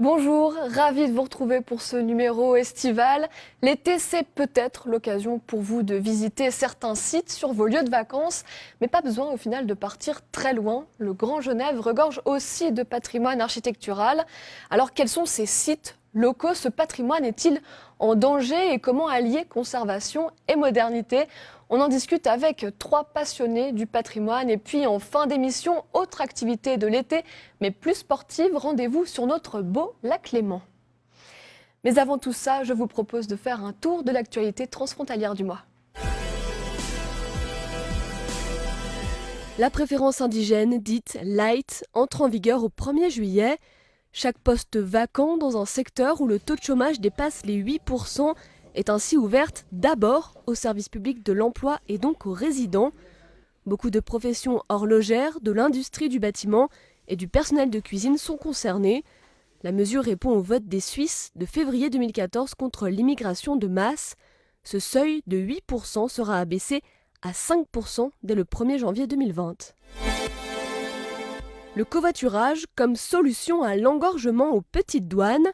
Bonjour, ravi de vous retrouver pour ce numéro estival. L'été, c'est peut-être l'occasion pour vous de visiter certains sites sur vos lieux de vacances, mais pas besoin au final de partir très loin. Le Grand Genève regorge aussi de patrimoine architectural. Alors quels sont ces sites locaux? Ce patrimoine est-il en danger et comment allier conservation et modernité? On en discute avec trois passionnés du patrimoine. Et puis en fin d'émission, autre activité de l'été, mais plus sportive, rendez-vous sur notre beau lac Léman. Mais avant tout ça, je vous propose de faire un tour de l'actualité transfrontalière du mois. La préférence indigène, dite Light, entre en vigueur au 1er juillet. Chaque poste vacant dans un secteur où le taux de chômage dépasse les 8% est ainsi ouverte d'abord au service public de l'emploi et donc aux résidents. Beaucoup de professions horlogères, de l'industrie du bâtiment et du personnel de cuisine sont concernés. La mesure répond au vote des Suisses de février 2014 contre l'immigration de masse. Ce seuil de 8% sera abaissé à 5% dès le 1er janvier 2020. Le covoiturage comme solution à l'engorgement aux petites douanes.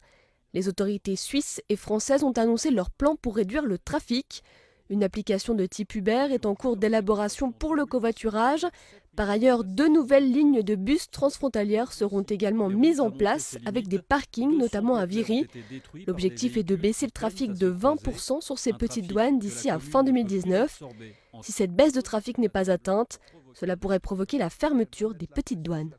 Les autorités suisses et françaises ont annoncé leur plan pour réduire le trafic. Une application de type Uber est en cours d'élaboration pour le covoiturage. Par ailleurs, 2 nouvelles lignes de bus transfrontalières seront également mises en place avec des parkings, notamment à Viry. L'objectif est de baisser le trafic de 20% sur ces petites douanes d'ici à fin 2019. Si cette baisse de trafic n'est pas atteinte, cela pourrait provoquer la fermeture des petites douanes.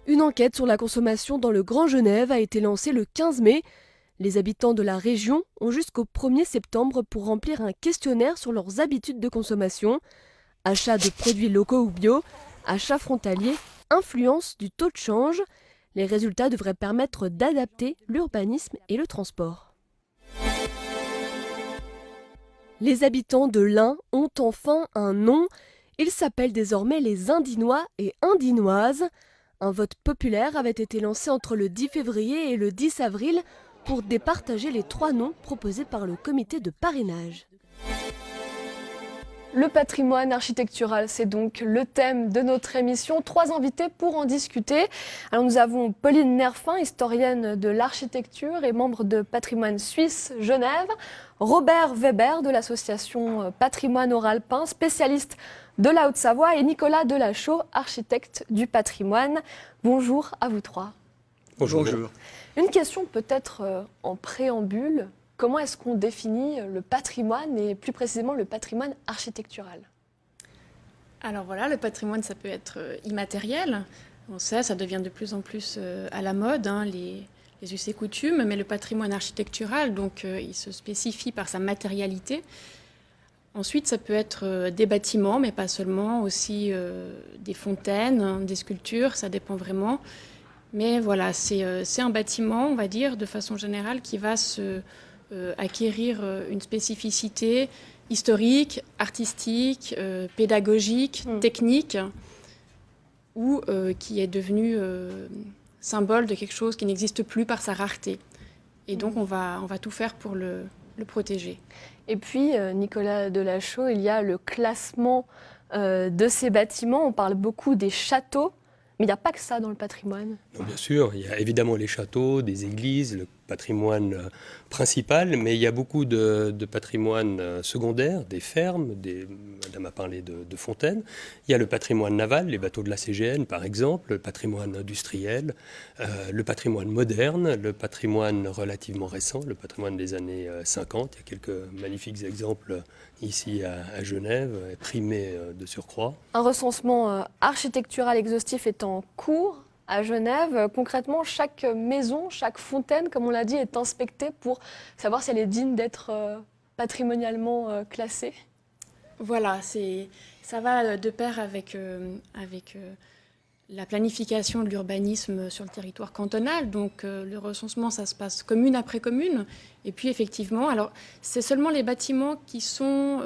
Une enquête sur la consommation dans le Grand Genève a été lancée le 15 mai. Les habitants de la région ont jusqu'au 1er septembre pour remplir un questionnaire sur leurs habitudes de consommation. Achat de produits locaux ou bio, achat frontalier, influence du taux de change. Les résultats devraient permettre d'adapter l'urbanisme et le transport. Les habitants de l'Ain ont enfin un nom. Ils s'appellent désormais les Indinois et Indinoises. Un vote populaire avait été lancé entre le 10 février et le 10 avril pour départager les 3 noms proposés par le comité de parrainage. Le patrimoine architectural, c'est donc le thème de notre émission. 3 invités pour en discuter. Alors nous avons Pauline Nerfin, historienne de l'architecture et membre de Patrimoine Suisse Genève. Robert Weber de l'association Patrimoine Oralpin, spécialiste de la Haute-Savoie, et Nicolas Delachaux, architecte du patrimoine. Bonjour à vous trois. Bonjour. Une question peut-être en préambule. Comment est-ce qu'on définit le patrimoine et plus précisément le patrimoine architectural? Alors voilà, le patrimoine, ça peut être immatériel. On sait, ça devient de plus en plus à la mode, les us et coutumes, mais le patrimoine architectural, donc, il se spécifie par sa matérialité. Ensuite, ça peut être des bâtiments, mais pas seulement, aussi des fontaines, des sculptures, ça dépend vraiment. Mais voilà, c'est un bâtiment, on va dire, de façon générale, qui va acquérir une spécificité historique, artistique, pédagogique, technique, ou qui est devenu symbole de quelque chose qui n'existe plus par sa rareté. Et donc on va tout faire pour le protéger. Et puis, Nicolas Delachaux, il y a le classement de ces bâtiments. On parle beaucoup des châteaux, mais il n'y a pas que ça dans le patrimoine. Non, bien sûr, il y a évidemment les châteaux, des églises, le patrimoine principal, mais il y a beaucoup de patrimoine secondaire, des fermes, Madame a parlé de fontaines. Il y a le patrimoine naval, les bateaux de la CGN par exemple, le patrimoine industriel, le patrimoine moderne, le patrimoine relativement récent, le patrimoine des années 50. Il y a quelques magnifiques exemples ici à Genève, primés de surcroît. Un recensement architectural exhaustif est en cours à Genève. Concrètement, chaque maison, chaque fontaine, comme on l'a dit, est inspectée pour savoir si elle est digne d'être patrimonialement classée. Voilà, ça va de pair avec la planification de l'urbanisme sur le territoire cantonal. Donc le recensement, ça se passe commune après commune. Et puis effectivement, alors c'est seulement les bâtiments qui sont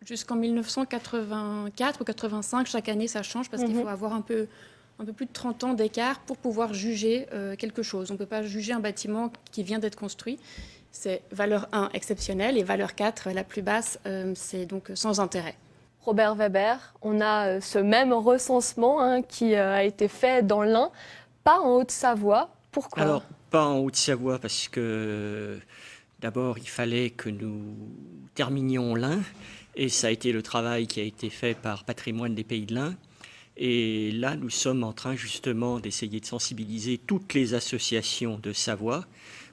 jusqu'en 1984 ou 85, chaque année ça change parce qu'il faut avoir un peu plus de 30 ans d'écart pour pouvoir juger quelque chose. On ne peut pas juger un bâtiment qui vient d'être construit. C'est valeur 1 exceptionnelle et valeur 4 la plus basse, c'est donc sans intérêt. Robert Weber, on a ce même recensement qui a été fait dans l'Ain. pas en Haute-Savoie. Pourquoi? Alors, pas en Haute-Savoie parce que d'abord, il fallait que nous terminions l'Ain et ça a été le travail qui a été fait par Patrimoine des Pays de l'Ain. Et là, nous sommes en train justement d'essayer de sensibiliser toutes les associations de Savoie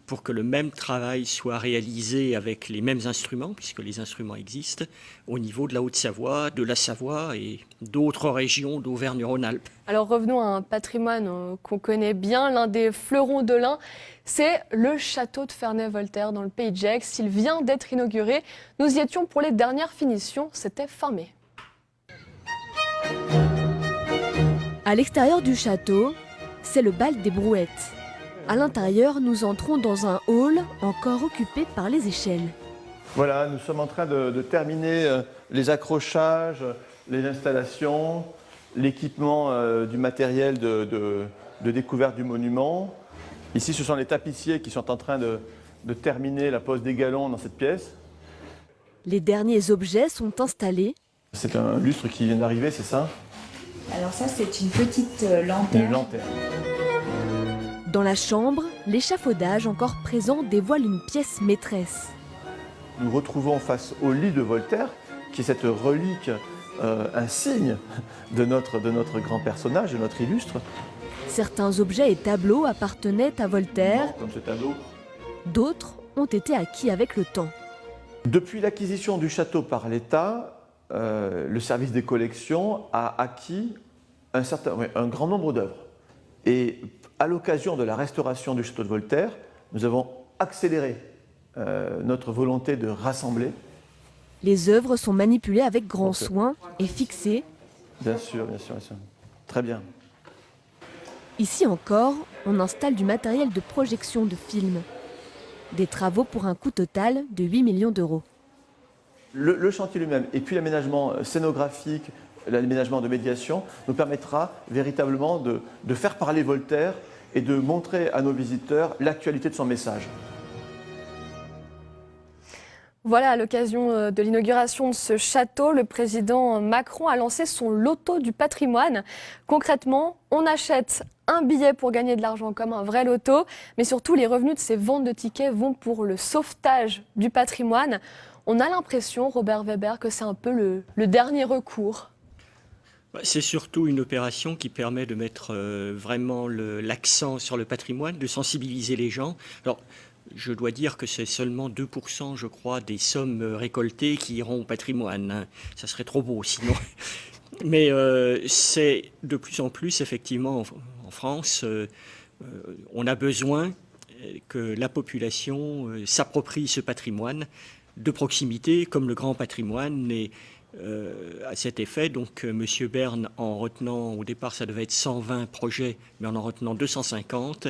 pour que le même travail soit réalisé avec les mêmes instruments, puisque les instruments existent, au niveau de la Haute-Savoie, de la Savoie et d'autres régions d'Auvergne-Rhône-Alpes. Alors revenons à un patrimoine qu'on connaît bien, l'un des fleurons de l'Ain, c'est le château de Ferney-Voltaire dans le Pays de Gex. Il vient d'être inauguré. Nous y étions pour les dernières finitions, c'était fin mai. À l'extérieur du château, c'est le bal des brouettes. À l'intérieur, nous entrons dans un hall encore occupé par les échelles. Voilà, nous sommes en train de terminer les accrochages, les installations, l'équipement du matériel de découverte du monument. Ici, ce sont les tapissiers qui sont en train de terminer la pose des galons dans cette pièce. Les derniers objets sont installés. C'est un lustre qui vient d'arriver, c'est ça? Alors ça, c'est une petite lanterne. Une lanterne. Dans la chambre, l'échafaudage encore présent dévoile une pièce maîtresse. Nous retrouvons face au lit de Voltaire, qui est cette relique insigne de notre grand personnage, de notre illustre. Certains objets et tableaux appartenaient à Voltaire, Comme ce tableau. d'autres ont été acquis avec le temps. Depuis l'acquisition du château par l'État, le service des collections a acquis un grand nombre d'œuvres. Et à l'occasion de la restauration du château de Voltaire, nous avons accéléré notre volonté de rassembler. Les œuvres sont manipulées avec grand soin et fixées. Bien sûr, bien sûr, bien sûr. Très bien. Ici encore, on installe du matériel de projection de films. Des travaux pour un coût total de 8 millions d'euros. Le chantier lui-même et puis l'aménagement scénographique, l'aménagement de médiation nous permettra véritablement de faire parler Voltaire et de montrer à nos visiteurs l'actualité de son message. Voilà, à l'occasion de l'inauguration de ce château, le président Macron a lancé son loto du patrimoine. Concrètement, on achète un billet pour gagner de l'argent comme un vrai loto, mais surtout les revenus de ces ventes de tickets vont pour le sauvetage du patrimoine. On a l'impression, Robert Weber, que c'est un peu le dernier recours. C'est surtout une opération qui permet de mettre vraiment l'accent sur le patrimoine, de sensibiliser les gens. Alors, je dois dire que c'est seulement 2%, je crois, des sommes récoltées qui iront au patrimoine. Ça serait trop beau sinon. Mais c'est de plus en plus, effectivement, en France, on a besoin que la population s'approprie ce patrimoine de proximité, comme le grand patrimoine. Et à cet effet, donc, M. Bern, en retenant, au départ, ça devait être 120 projets, mais en retenant 250,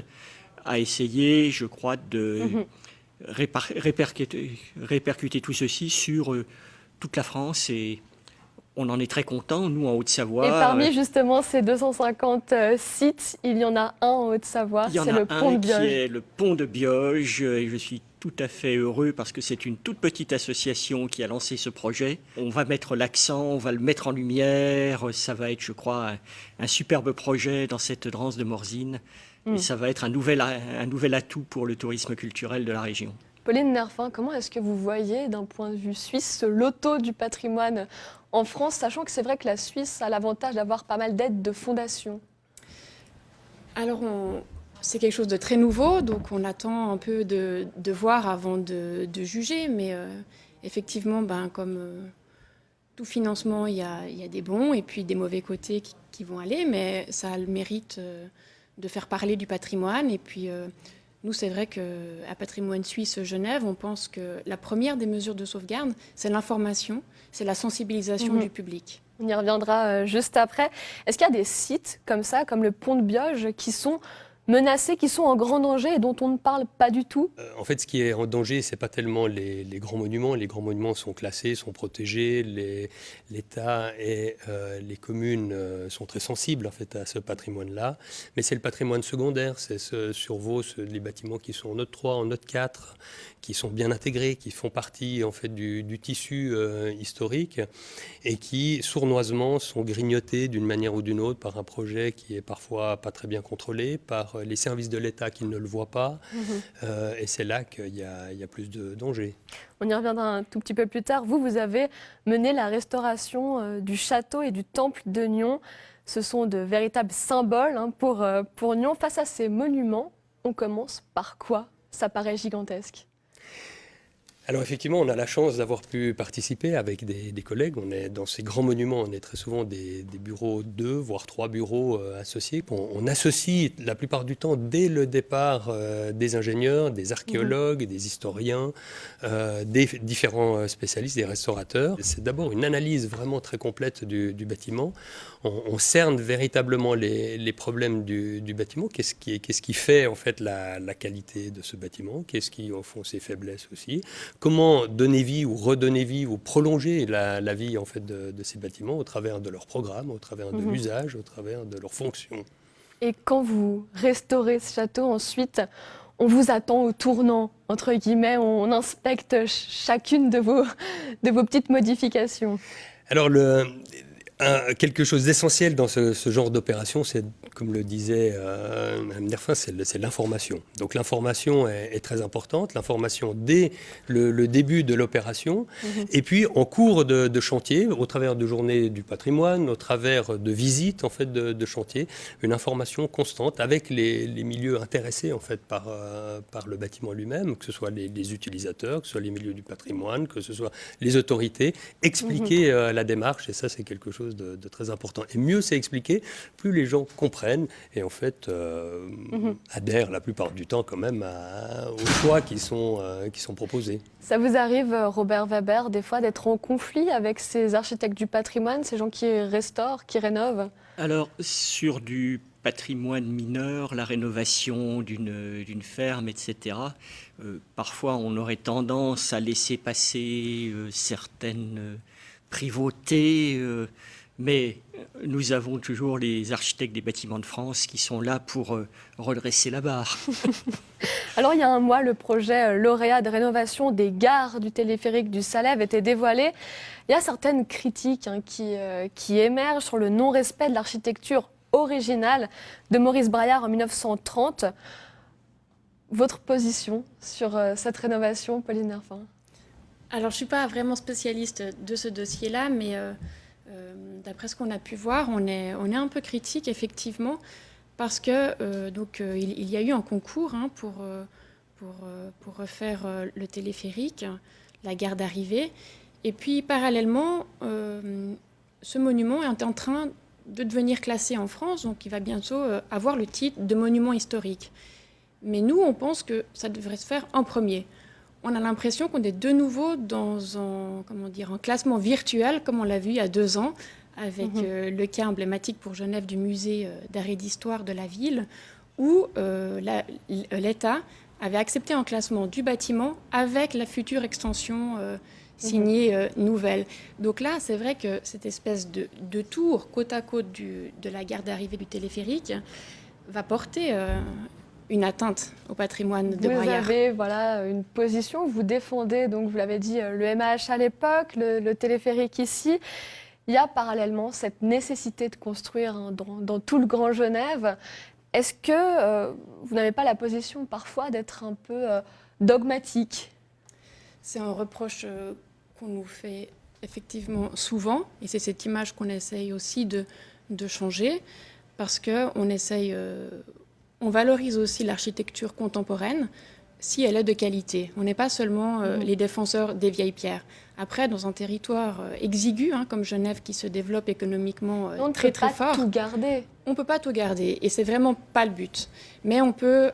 a essayé, je crois, de répercuter tout ceci sur toute la France. Et on en est très content, nous, en Haute-Savoie. Et parmi, justement, ces 250 sites, il y en a un en Haute-Savoie, c'est le pont de Bioge. Qui est le pont de Bioge, et je suis tout à fait heureux parce que c'est une toute petite association qui a lancé ce projet. On va mettre l'accent, on va le mettre en lumière, ça va être, je crois, un superbe projet dans cette Dranse de Morzine. Et ça va être un nouvel atout pour le tourisme culturel de la région. Pauline Nerfin, comment est-ce que vous voyez, d'un point de vue suisse, ce loto du patrimoine en France, sachant que c'est vrai que la Suisse a l'avantage d'avoir pas mal d'aides de fondations? Alors, c'est quelque chose de très nouveau, donc on attend un peu de voir avant de juger, mais effectivement, comme tout financement, il y a des bons et puis des mauvais côtés qui vont aller, mais ça a le mérite de faire parler du patrimoine. Et puis, nous, c'est vrai qu'à Patrimoine Suisse Genève, on pense que la première des mesures de sauvegarde, c'est l'information, c'est la sensibilisation du public. On y reviendra juste après. Est-ce qu'il y a des sites comme ça, comme le pont de Bioge, qui sont menacés, qui sont en grand danger et dont on ne parle pas du tout? En fait, ce qui est en danger, c'est pas tellement les grands monuments. Les grands monuments sont classés, sont protégés. L'État et les communes sont très sensibles en fait à ce patrimoine-là. Mais c'est le patrimoine secondaire, c'est les bâtiments qui sont en note 3, en note 4, qui sont bien intégrés, qui font partie en fait du tissu historique et qui sournoisement sont grignotés d'une manière ou d'une autre par un projet qui est parfois pas très bien contrôlé, par les services de l'État qui ne le voient pas. Et c'est là qu'il y a plus de danger. On y reviendra un tout petit peu plus tard. Vous avez mené la restauration du château et du temple de Nyon. Ce sont de véritables symboles pour Nyon. Face à ces monuments, on commence par quoi? Ça paraît gigantesque. Alors effectivement, on a la chance d'avoir pu participer avec des collègues. On est dans ces grands monuments, on est très souvent des bureaux, 2 voire 3 bureaux associés. On associe la plupart du temps, dès le départ, des ingénieurs, des archéologues, des historiens, des différents spécialistes, des restaurateurs. C'est d'abord une analyse vraiment très complète du bâtiment. On cerne véritablement les problèmes du bâtiment. Qu'est-ce qui fait en fait la qualité de ce bâtiment? Qu'est-ce qui en font ses faiblesses aussi? Comment donner vie ou redonner vie ou prolonger la vie en fait de ces bâtiments au travers de leur programme, au travers de l'usage, au travers de leur fonction. Et quand vous restaurez ce château, ensuite, on vous attend au tournant, entre guillemets, on inspecte chacune de vos petites modifications. Alors, quelque chose d'essentiel dans ce genre d'opération, c'est, comme le disait Mme Nerfin, c'est l'information. Donc l'information est très importante, l'information dès le début de l'opération, et puis en cours de chantier, au travers de journées du patrimoine, au travers de visites en fait, de chantier, une information constante avec les milieux intéressés en fait, par le bâtiment lui-même, que ce soit les utilisateurs, que ce soit les milieux du patrimoine, que ce soit les autorités, expliquer la démarche, et ça c'est quelque chose de très important. Et mieux c'est expliqué, plus les gens comprennent et en fait adhèrent la plupart du temps quand même aux choix qui sont proposés. Ça vous arrive, Robert Weber, des fois d'être en conflit avec ces architectes du patrimoine, ces gens qui restaurent, qui rénovent? Alors, sur du patrimoine mineur, la rénovation d'une ferme, etc., parfois on aurait tendance à laisser passer certaines privautés, mais nous avons toujours les architectes des bâtiments de France qui sont là pour redresser la barre. Alors, il y a un mois, le projet lauréat de rénovation des gares du téléphérique du Salève était dévoilé. Il y a certaines critiques qui émergent sur le non-respect de l'architecture originale de Maurice Braillard en 1930. Votre position sur cette rénovation, Pauline Nerfin? Alors, je ne suis pas vraiment spécialiste de ce dossier-là, mais d'après ce qu'on a pu voir, on est un peu critique, effectivement, parce que il y a eu un concours pour refaire le téléphérique, la gare d'arrivée. Et puis, parallèlement, ce monument est en train de devenir classé en France, donc il va bientôt avoir le titre de monument historique. Mais nous, on pense que ça devrait se faire en premier. On a l'impression qu'on est de nouveau dans un classement virtuel, comme on l'a vu il y a 2 ans, avec le cas emblématique pour Genève du musée d'art et d'histoire de la ville, où l'État avait accepté un classement du bâtiment avec la future extension signée nouvelle. Donc là, c'est vrai que cette espèce de tour côte à côte de la gare d'arrivée du téléphérique va porter une atteinte au patrimoine de Braillard. Vous avez une position, vous défendez, donc vous l'avez dit, le MAH à l'époque, le téléphérique ici. Il y a parallèlement cette nécessité de construire dans tout le Grand Genève. Est-ce que vous n'avez pas la position parfois d'être un peu dogmatique? C'est un reproche qu'on nous fait effectivement souvent, et c'est cette image qu'on essaye aussi de changer, parce qu'on essaye... On valorise aussi l'architecture contemporaine si elle est de qualité. On n'est pas seulement les défenseurs des vieilles pierres. Après, dans un territoire exigu, comme Genève, qui se développe économiquement très très fort, on ne peut pas tout garder. On ne peut pas tout garder, et c'est vraiment pas le but. Mais on peut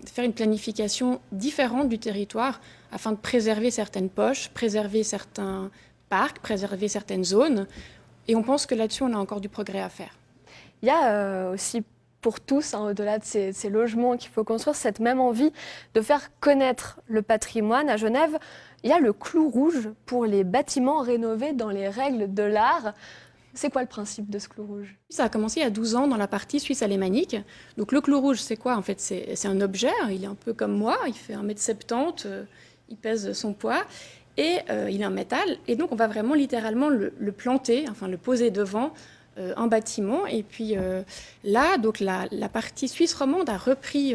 faire une planification différente du territoire afin de préserver certaines poches, préserver certains parcs, préserver certaines zones. Et on pense que là-dessus, on a encore du progrès à faire. Il y a aussi pour tous, hein, au-delà de ces logements qu'il faut construire, cette même envie de faire connaître le patrimoine. À Genève, il y a le clou rouge pour les bâtiments rénovés dans les règles de l'art. C'est quoi le principe de ce clou rouge? Ça a commencé il y a 12 ans dans la partie suisse alémanique. Donc le clou rouge, c'est quoi? En fait, c'est un objet, il est un peu comme moi, il fait 1,70 m, il pèse son poids, et il est en métal. Et donc on va vraiment littéralement le planter, enfin le poser devant un bâtiment. Et puis là, donc la partie suisse romande a repris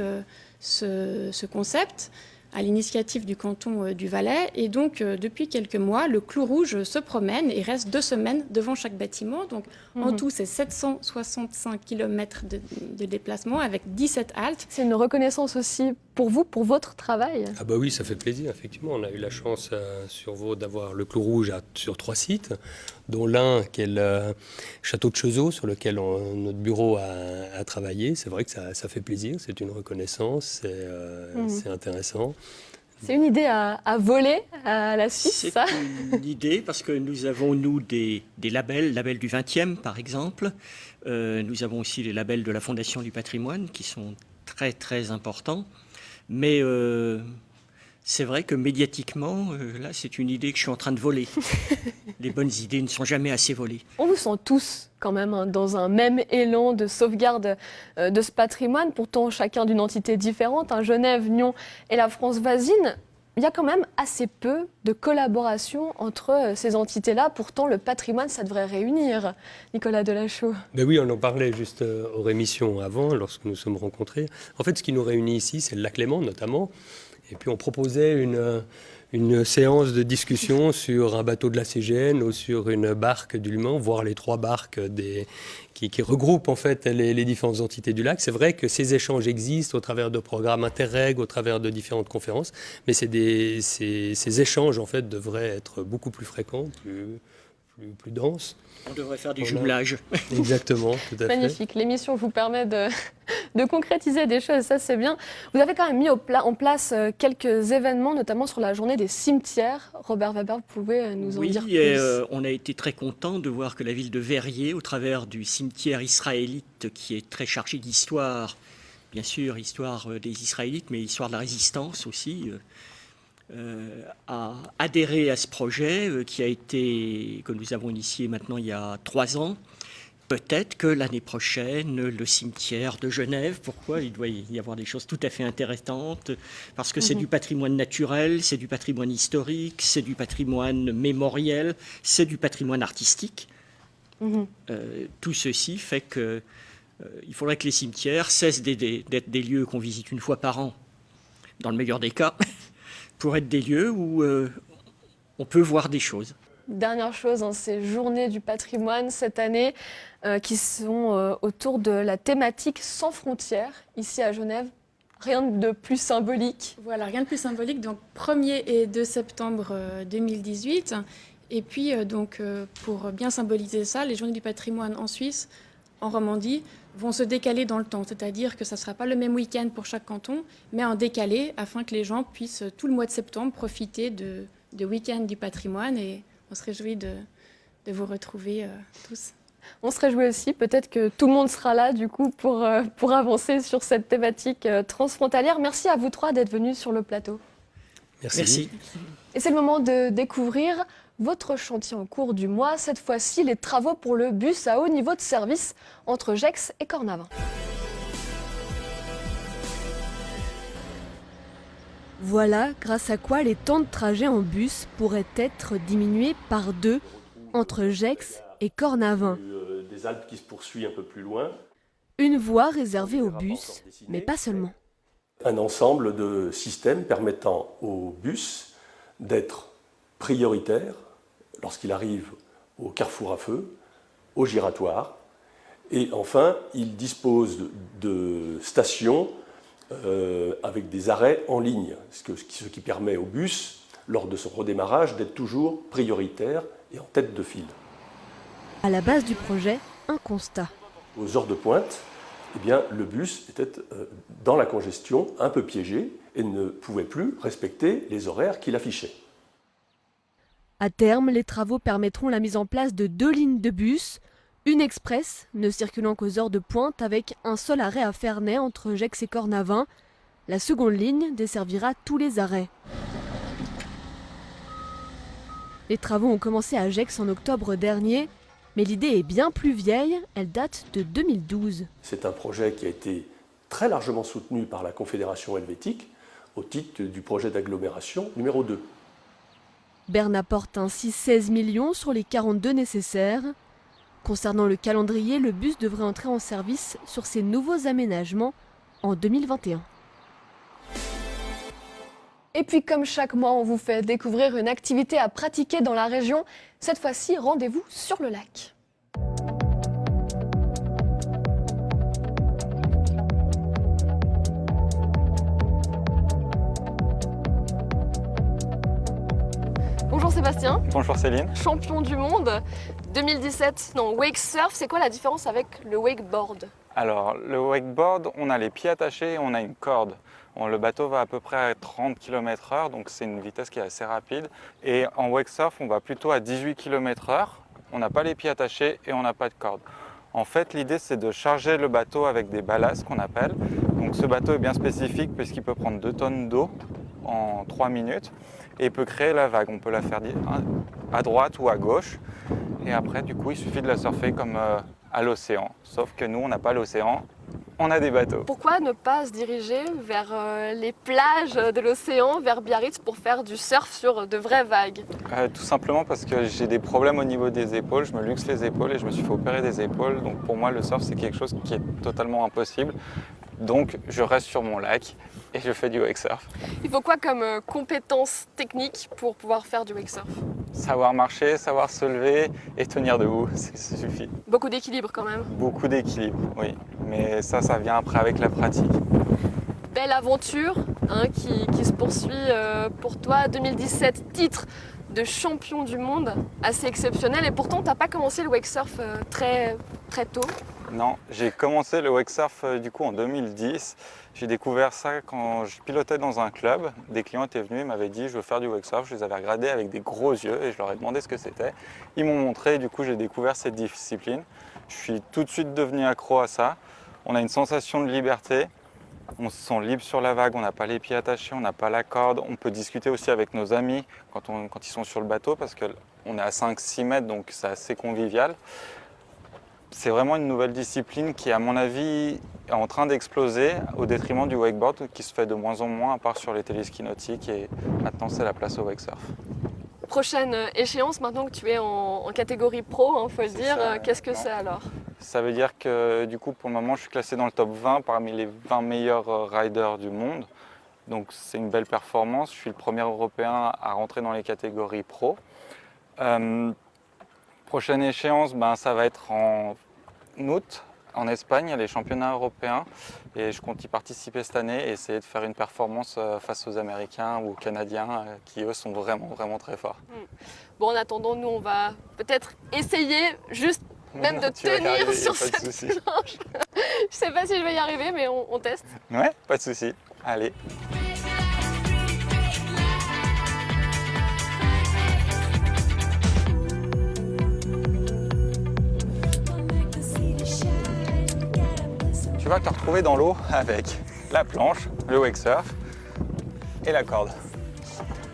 ce concept à l'initiative du canton du Valais. Et donc, depuis quelques mois, le clou rouge se promène et reste 2 semaines devant chaque bâtiment. Donc, en tout, c'est 765 km de déplacement avec 17 haltes. C'est une reconnaissance aussi pour vous, pour votre travail? Ah bah oui, ça fait plaisir, effectivement. On a eu la chance sur Vaud d'avoir le clou rouge sur 3 sites, dont l'un qui est le château de Cheseaux, sur lequel notre bureau a travaillé. C'est vrai que ça fait plaisir, c'est une reconnaissance, c'est intéressant. C'est une idée à voler à la Suisse, C'est ça? une idée parce que nous avons, nous, des labels du 20e, par exemple. Nous avons aussi les labels de la Fondation du patrimoine qui sont très, très importants. Mais c'est vrai que médiatiquement, là, c'est une idée que je suis en train de voler. Les bonnes idées ne sont jamais assez volées. On vous sent tous quand même hein, dans un même élan de sauvegarde de ce patrimoine, pourtant chacun d'une entité différente, hein, Genève, Nyon et la France voisine. Il y a quand même assez peu de collaboration entre ces entités-là. Pourtant, le patrimoine, ça devrait réunir. Nicolas Delachaux. Ben oui, on en parlait juste aux rémissions avant, lorsque nous sommes rencontrés. En fait, ce qui nous réunit ici, c'est le lac Léman, notamment. Et puis, on proposait une séance de discussion sur un bateau de la CGN ou sur une barque du Mans, voire les 3 barques qui regroupent en fait les différentes entités du lac. C'est vrai que ces échanges existent au travers de programmes Interreg, au travers de différentes conférences, mais ces échanges en fait devraient être beaucoup plus fréquents, plus denses. On devrait faire des jumelages. Exactement, tout à fait. Magnifique. L'émission vous permet de concrétiser des choses, ça c'est bien. Vous avez quand même mis en place quelques événements, notamment sur la journée des cimetières. Robert Weber, vous pouvez nous en dire plus? Oui, on a été très content de voir que la ville de Verrier, au travers du cimetière israélite qui est très chargé d'histoire, bien sûr, histoire des Israélites, mais histoire de la résistance aussi, a adhéré à ce projet que nous avons initié maintenant il y a 3 ans. Peut-être que l'année prochaine, le cimetière de Genève, pourquoi il doit y avoir des choses tout à fait intéressantes, parce que c'est du patrimoine naturel, c'est du patrimoine historique, c'est du patrimoine mémoriel, c'est du patrimoine artistique. Tout ceci fait que il faudrait que les cimetières cessent d'être des lieux qu'on visite une fois par an, dans le meilleur des cas, pour être des lieux où on peut voir des choses. Dernière chose, hein, ces journées du patrimoine cette année qui sont autour de la thématique sans frontières, ici à Genève. Rien de plus symbolique. Voilà, rien de plus symbolique. Donc 1er et 2 septembre 2018. Et puis, pour bien symboliser ça, les journées du patrimoine en Suisse, en Romandie, vont se décaler dans le temps. C'est-à-dire que ça ne sera pas le même week-end pour chaque canton, mais en décalé, afin que les gens puissent tout le mois de septembre profiter de week-end du patrimoine. Et on se réjouit de vous retrouver tous. On se réjouit aussi, peut-être que tout le monde sera là du coup pour avancer sur cette thématique transfrontalière. Merci à vous 3 d'être venus sur le plateau. Merci. Et c'est le moment de découvrir votre chantier en cours du mois. Cette fois-ci, les travaux pour le bus à haut niveau de service entre Gex et Cornavin. Voilà grâce à quoi les temps de trajet en bus pourraient être diminués par 2 entre Gex et Cornavin. Des Alpes qui se poursuit un peu plus loin. Une voie réservée aux bus, mais pas seulement. Un ensemble de systèmes permettant au bus d'être prioritaire lorsqu'il arrive au carrefour à feu, au giratoire. Et enfin, il dispose de stations avec des arrêts en ligne, ce qui permet au bus, lors de son redémarrage, d'être toujours prioritaire et en tête de file. À la base du projet, un constat. Aux heures de pointe, eh bien, le bus était dans la congestion, un peu piégé, et ne pouvait plus respecter les horaires qu'il affichait. À terme, les travaux permettront la mise en place de 2 lignes de bus, Une express ne circulant qu'aux heures de pointe avec un seul arrêt à Ferney entre Gex et Cornavin. La seconde ligne desservira tous les arrêts. Les travaux ont commencé à Gex en octobre dernier, mais l'idée est bien plus vieille, elle date de 2012. C'est un projet qui a été très largement soutenu par la Confédération helvétique au titre du projet d'agglomération numéro 2. Berne apporte ainsi 16 millions sur les 42 nécessaires. Concernant le calendrier, le bus devrait entrer en service sur ces nouveaux aménagements en 2021. Et puis comme chaque mois, on vous fait découvrir une activité à pratiquer dans la région. Cette fois-ci, rendez-vous sur le lac. Bonjour Sébastien. Bonjour Céline. Champion du monde 2017, non, wake surf, c'est quoi la différence avec le wakeboard? Alors, le wakeboard, on a les pieds attachés et on a une corde. Le bateau va à peu près à 30 km/h, donc c'est une vitesse qui est assez rapide. Et en wake surf, on va plutôt à 18 km/h. On n'a pas les pieds attachés et on n'a pas de corde. En fait, l'idée, c'est de charger le bateau avec des ballasts qu'on appelle. Donc ce bateau est bien spécifique puisqu'il peut prendre 2 tonnes d'eau en 3 minutes et il peut créer la vague. On peut la faire à droite ou à gauche. Et après, du coup, il suffit de la surfer comme à l'océan. Sauf que nous, on n'a pas l'océan, on a des bateaux. Pourquoi ne pas se diriger vers les plages de l'océan, vers Biarritz, pour faire du surf sur de vraies vagues? Tout simplement parce que j'ai des problèmes au niveau des épaules. Je me luxe les épaules et je me suis fait opérer des épaules. Donc pour moi, le surf, c'est quelque chose qui est totalement impossible. Donc je reste sur mon lac et je fais du wake surf. Il faut quoi comme compétences techniques pour pouvoir faire du wake surf? Savoir marcher, savoir se lever et tenir debout, ça suffit. Beaucoup d'équilibre quand même. Beaucoup d'équilibre, oui. Mais ça vient après avec la pratique. Belle aventure qui se poursuit pour toi. 2017, titre de champion du monde, assez exceptionnel. Et pourtant, tu n'as pas commencé le wake surf très tôt. Non, j'ai commencé le wake surf du coup en 2010. J'ai découvert ça quand je pilotais dans un club. Des clients étaient venus, ils m'avaient dit je veux faire du wake surf. Je les avais regardés avec des gros yeux et je leur ai demandé ce que c'était. Ils m'ont montré et du coup j'ai découvert cette discipline. Je suis tout de suite devenu accro à ça. On a une sensation de liberté. On se sent libre sur la vague, on n'a pas les pieds attachés, on n'a pas la corde. On peut discuter aussi avec nos amis quand ils sont sur le bateau parce qu'on est à 5-6 mètres donc c'est assez convivial. C'est vraiment une nouvelle discipline qui, à mon avis, est en train d'exploser au détriment du wakeboard qui se fait de moins en moins, à part sur les téléskis nautiques. Et maintenant, c'est la place au wake surf. Prochaine échéance, maintenant que tu es en catégorie pro, faut le dire, qu'est-ce que c'est alors? Ça veut dire que, du coup, pour le moment, je suis classé dans le top 20 parmi les 20 meilleurs riders du monde. Donc, c'est une belle performance. Je suis le premier Européen à rentrer dans les catégories pro. Prochaine échéance, ça va être en août, en Espagne, il y a les championnats européens et je compte y participer cette année et essayer de faire une performance face aux Américains ou aux Canadiens qui, eux, sont vraiment très forts. Bon, en attendant, nous, on va peut-être essayer juste même de tenir sur cette planche. Je sais pas si je vais y arriver, mais on teste. Ouais, pas de souci. Allez. Tu vas te retrouver dans l'eau avec la planche, le wake surf et la corde.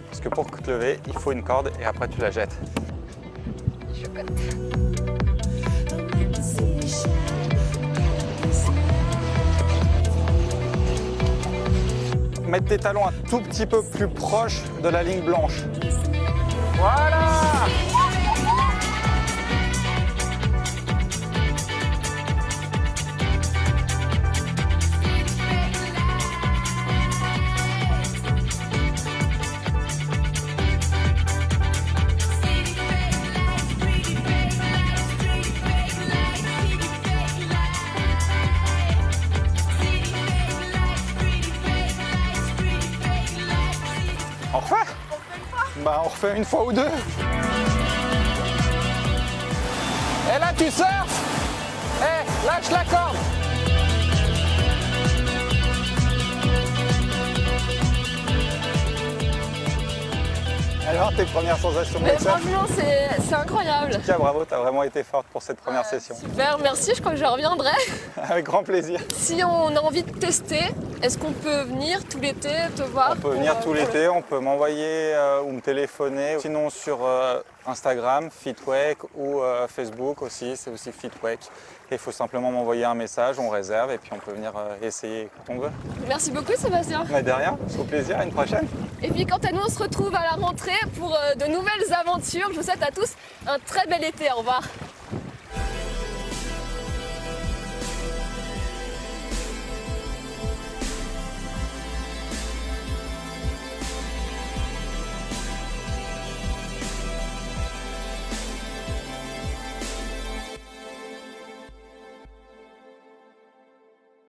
Parce que pour te lever, il faut une corde et après tu la jettes. Mettre tes talons un tout petit peu plus proche de la ligne blanche. Voilà! On refait? On refait une fois ou deux. Et là, tu surfes. Lâche la corde. Alors, alors tes premières sensations de Mais wake surf? franchement, c'est incroyable. En tout cas, bravo, tu as vraiment été forte pour cette première session. Super, merci, je crois que je reviendrai. Avec grand plaisir. Si on a envie de tester, est-ce qu'on peut venir tout l'été te voir? On peut venir tout l'été, on peut m'envoyer ou me téléphoner. Sinon sur Instagram, FitWake, ou Facebook aussi, c'est aussi FitWake. Il faut simplement m'envoyer un message, on réserve et puis on peut venir essayer quand on veut. Merci beaucoup Sébastien. Mais de rien, au plaisir, à une prochaine. Et puis quant à nous, on se retrouve à la rentrée pour de nouvelles aventures. Je vous souhaite à tous un très bel été. Au revoir.